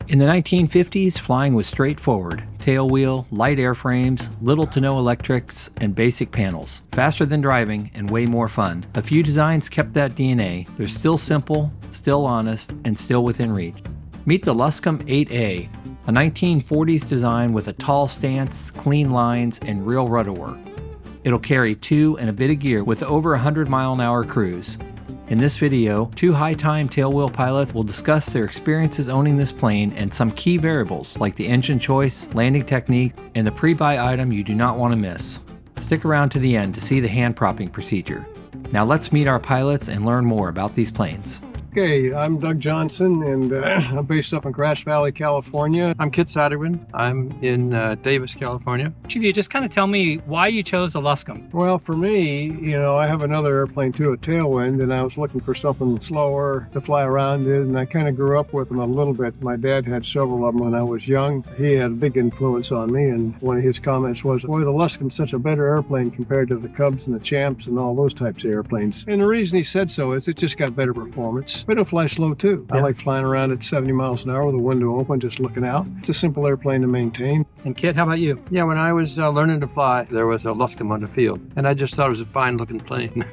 In the 1950s, flying was straightforward. Tailwheel, light airframes, little to no electrics, and basic panels. Faster than driving and way more fun. A few designs kept that DNA. They're still simple, still honest, and still within reach. Meet the Luscombe 8A, a 1940s design with a tall stance, clean lines, and real rudder work. It'll carry 2 and a bit of gear with over 100-mile-an-hour cruise. In this video, 2 high-time tailwheel pilots will discuss their experiences owning this plane and some key variables like the engine choice, landing technique, and the pre-buy item you do not want to miss. Stick around to the end to see the hand propping procedure. Now let's meet our pilots and learn more about these planes. Okay, I'm Doug Johnson, and I'm based up in Grass Valley, California. I'm Kit Satterwin. I'm in Davis, California. Each of you, just kind of tell me why you chose the Luscombe. Well, for me, I have another airplane too, a Tailwind, and I was looking for something slower to fly around in, and I kind of grew up with them a little bit. My dad had several of them when I was young. He had a big influence on me, and one of his comments was, boy, the Luscombe's such a better airplane compared to the Cubs and the Champs and all those types of airplanes. And the reason he said so is it just got better performance. But it'll fly slow too. Yeah. I like flying around at 70 miles an hour with the window open, just looking out. It's a simple airplane to maintain. And Kit, how about you? Yeah, when I was learning to fly, there was a Luscombe on the field, and I just thought it was a fine-looking plane.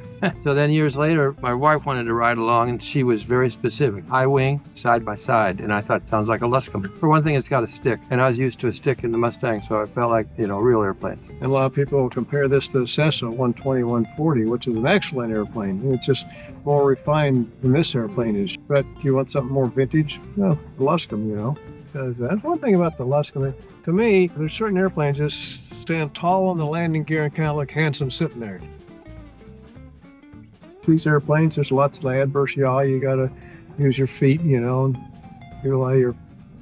So then years later, my wife wanted to ride along, and she was very specific. High wing, side by side, and I thought, sounds like a Luscombe. For one thing, it's got a stick, and I was used to a stick in the Mustang, so I felt like, real airplanes. And a lot of people compare this to the Cessna 120, 140, which is an excellent airplane. It's just more refined than this airplane is. But if you want something more vintage, well, the Luscombe, That's one thing about the Luscombe. To me, there's certain airplanes just stand tall on the landing gear and kind of look handsome sitting there. These airplanes, there's lots of adverse yaw. You got to use your feet, and do a lot of your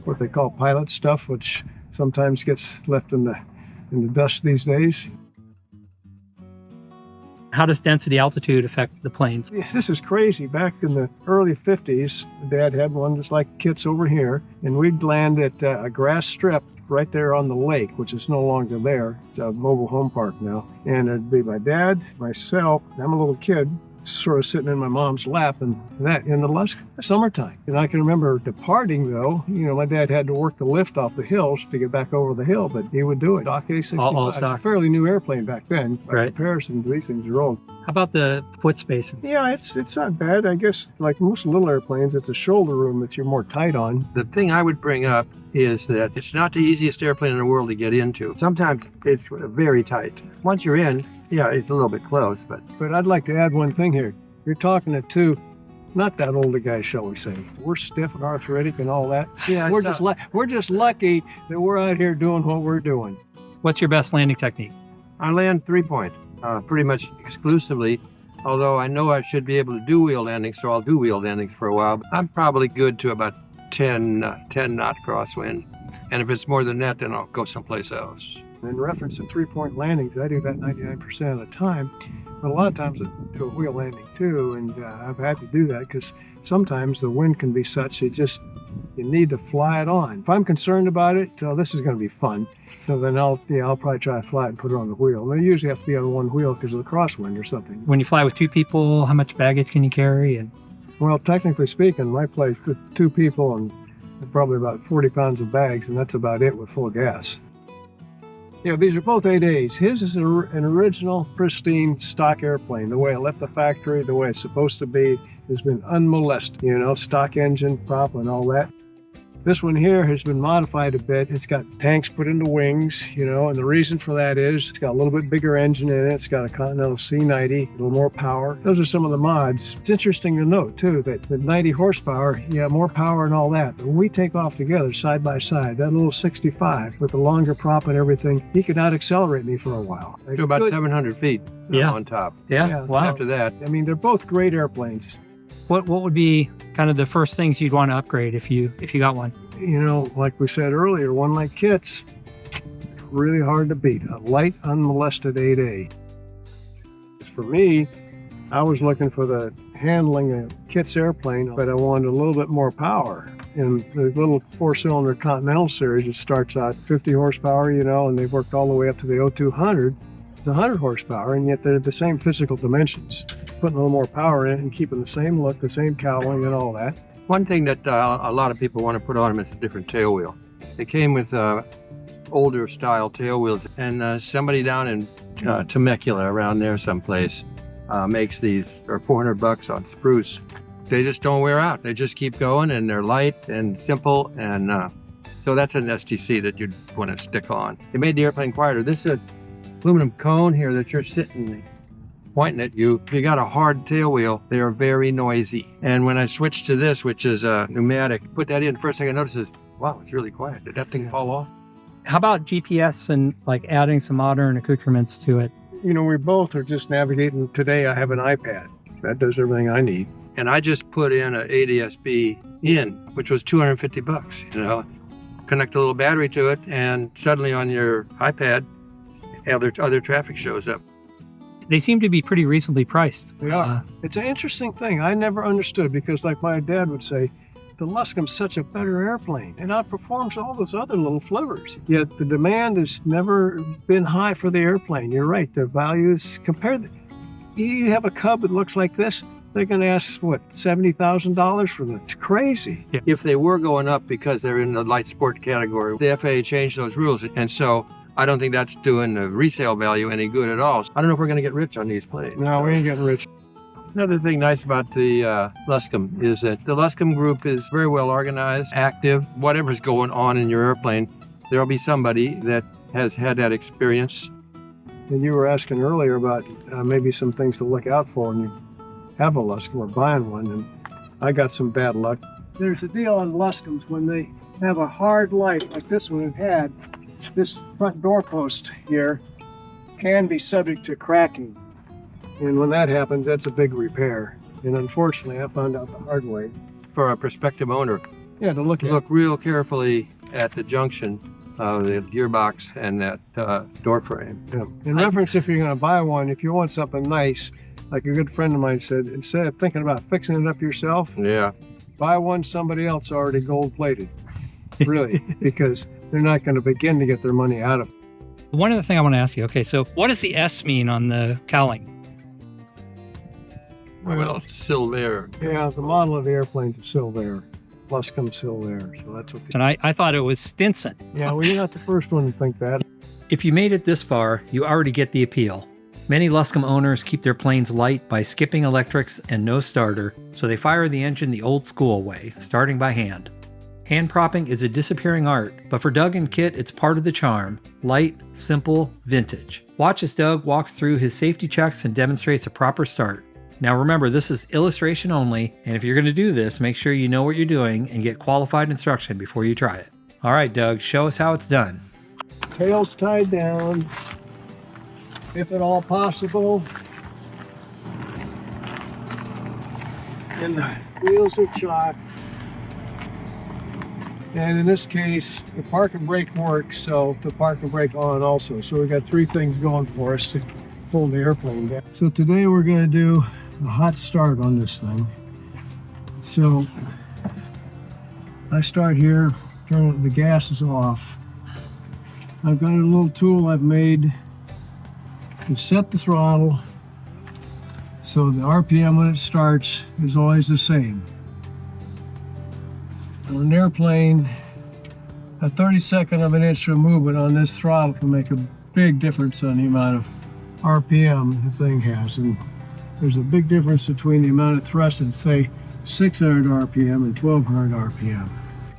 what they call pilot stuff, which sometimes gets left in the dust these days. How does density altitude affect the planes? This is crazy. Back in the early 50s, Dad had one just like Kit's over here, and we'd land at a grass strip right there on the lake, which is no longer there. It's a mobile home park now. And it'd be my dad, myself, I'm a little kid, sort of sitting in my mom's lap, and that in the summertime. And I can remember departing, though. My dad had to work the lift off the hills to get back over the hill, but he would do it. Stock A65. All It's stock. a fairly new airplane back then. By Right. comparison, these things are old. How about the foot spacing? Yeah, it's not bad. I guess like most little airplanes, it's a shoulder room that you're more tight on. The thing I would bring up is that it's not the easiest airplane in the world to get into. Sometimes it's very tight. Once you're in, yeah, it's a little bit close, but I'd like to add one thing here. You're talking to two, not that older guys, shall we say. We're stiff and arthritic and all that. yeah, We're just lucky that we're out here doing what we're doing. What's your best landing technique? I land 3-point, pretty much exclusively. Although I know I should be able to do wheel landings, so I'll do wheel landings for a while. But I'm probably good to about 10 knot crosswind. And if it's more than that, then I'll go someplace else. In reference to 3-point landings, I do that 99% of the time. But a lot of times I do a wheel landing too, and I've had to do that because sometimes the wind can be such you need to fly it on. If I'm concerned about it, so this is going to be fun. So then I'll probably try to fly it and put it on the wheel. And I usually have to be on one wheel because of the crosswind or something. When you fly with 2 people, how much baggage can you carry? And Well, technically speaking, my place with 2 people and probably about 40 pounds of bags, and that's about it with full gas. Yeah, these are both 8As. His is an original, pristine stock airplane. The way it left the factory, the way it's supposed to be, has been unmolested. Stock engine, prop, and all that. This one here has been modified a bit. It's got tanks put in the wings, and the reason for that is it's got a little bit bigger engine in it. It's got a Continental C90, a little more power. Those are some of the mods. It's interesting to note, too, that the 90 horsepower, more power and all that. But when we take off together, side by side, that little 65 with the longer prop and everything, he could out-accelerate me for a while. To about 700 feet Yeah. on top. yeah, wow. After that, They're both great airplanes. What would be kind of the first things you'd want to upgrade if you got one? Like we said earlier, one like Kit's, really hard to beat. A light, unmolested 8A. For me, I was looking for the handling of Kit's airplane, but I wanted a little bit more power. In the little 4-cylinder Continental series, it starts out 50 horsepower, and they've worked all the way up to the 0200. It's 100 horsepower, and yet they're the same physical dimensions. Putting a little more power in and keeping the same look, the same cowling and all that. One thing that a lot of people want to put on them is a different tail wheel. They came with older style tail wheels, and somebody down in Temecula around there someplace makes these for $400 on spruce. They just don't wear out. They just keep going, and they're light and simple, and so that's an STC that you'd want to stick on. It made the airplane quieter. This is an aluminum cone here that you're sitting pointing at you. If you got a hard tail wheel, they are very noisy. And when I switched to this, which is a pneumatic, put that in, first thing I noticed is, wow, it's really quiet. Did that thing fall off? How about GPS and like adding some modern accoutrements to it? You know, we both are just navigating. Today I have an iPad. That does everything I need. And I just put in an ADS-B in, which was $250, you know. Connect a little battery to it, and suddenly on your iPad, other traffic shows up. They seem to be pretty reasonably priced. They are. It's an interesting thing. I never understood because, like my dad would say, the Luscombe's such a better airplane. It outperforms all those other little flivvers. Yet the demand has never been high for the airplane. You're right. The values compared. You have a Cub that looks like this. They're going to ask, what, $70,000 for that? It's crazy. Yeah. If they were going up because they're in the light sport category, the FAA changed those rules, and so I don't think that's doing the resale value any good at all. I don't know if we're going to get rich on these planes. No, we ain't getting rich. Another thing nice about the Luscombe is that the Luscombe group is very well organized, active. Whatever's going on in your airplane, there'll be somebody that has had that experience. And you were asking earlier about maybe some things to look out for when you have a Luscombe or buying one, and I got some bad luck. There's a deal on Luscombes when they have a hard light like this one it had. This front doorpost here can be subject to cracking. And when that happens, that's a big repair. And unfortunately, I found out the hard way. For a prospective owner, Yeah, to look real carefully at the junction of the gearbox and that door frame. Yeah. In reference, if you're going to buy one, if you want something nice, like a good friend of mine said, instead of thinking about fixing it up yourself, Yeah. buy one somebody else already gold-plated. Really, because they're not going to begin to get their money out of it. One other thing I want to ask you. Okay, so what does the S mean on the Cowling? Well, Silva. Yeah, the model of the airplane's a Silva, Luscombe Silva, so that's what And I thought it was Stinson. Yeah, well, you're not the first one to think that. If you made it this far, you already get the appeal. Many Luscombe owners keep their planes light by skipping electrics and no starter, so they fire the engine the old school way, starting by hand. Hand propping is a disappearing art, but for Doug and Kit, it's part of the charm. Light, simple, vintage. Watch as Doug walks through his safety checks and demonstrates a proper start. Now remember, this is illustration only, and if you're going to do this, make sure you know what you're doing and get qualified instruction before you try it. All right, Doug, show us how it's done. Tail's tied down, if at all possible. And the wheels are chocked. And in this case, the park and brake works, so the park and brake on also. So we've got three things going for us to hold the airplane down. So today we're going to do a hot start on this thing. So I start here, turn the gas is off. I've got a little tool I've made to set the throttle so the RPM when it starts is always the same. On an airplane, a 32nd of an inch of movement on this throttle can make a big difference on the amount of RPM the thing has. And there's a big difference between the amount of thrust at, say, 600 RPM and 1200 RPM.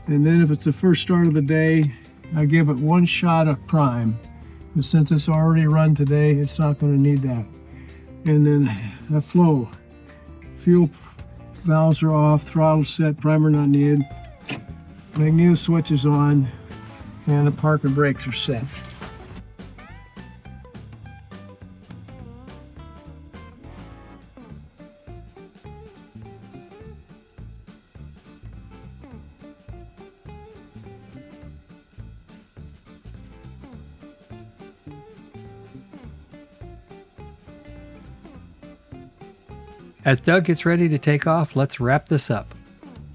And then if it's the first start of the day, I give it one shot of prime. But since it's already run today, it's not going to need that. And then the flow. Fuel valves are off, throttle set, primer not needed. Magneto switch is on, and the park and brakes are set. As Doug gets ready to take off, let's wrap this up.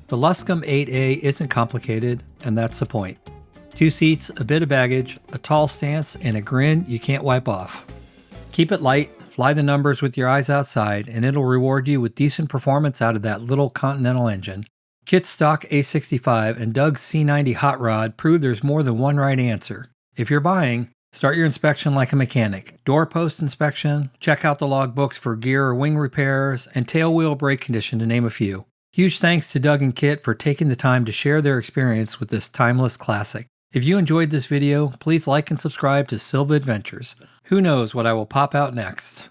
The Luscombe 8A isn't complicated, and that's the point. 2 seats, a bit of baggage, a tall stance, and a grin you can't wipe off. Keep it light, fly the numbers with your eyes outside, and it'll reward you with decent performance out of that little Continental engine. Kit's stock A65 and Doug's C90 hot rod prove there's more than one right answer. If you're buying, start your inspection like a mechanic. Doorpost inspection, check out the logbooks for gear or wing repairs, and tail wheel brake condition to name a few. Huge thanks to Doug and Kit for taking the time to share their experience with this timeless classic. If you enjoyed this video, please like and subscribe to Silva Adventures. Who knows what I will pop out next?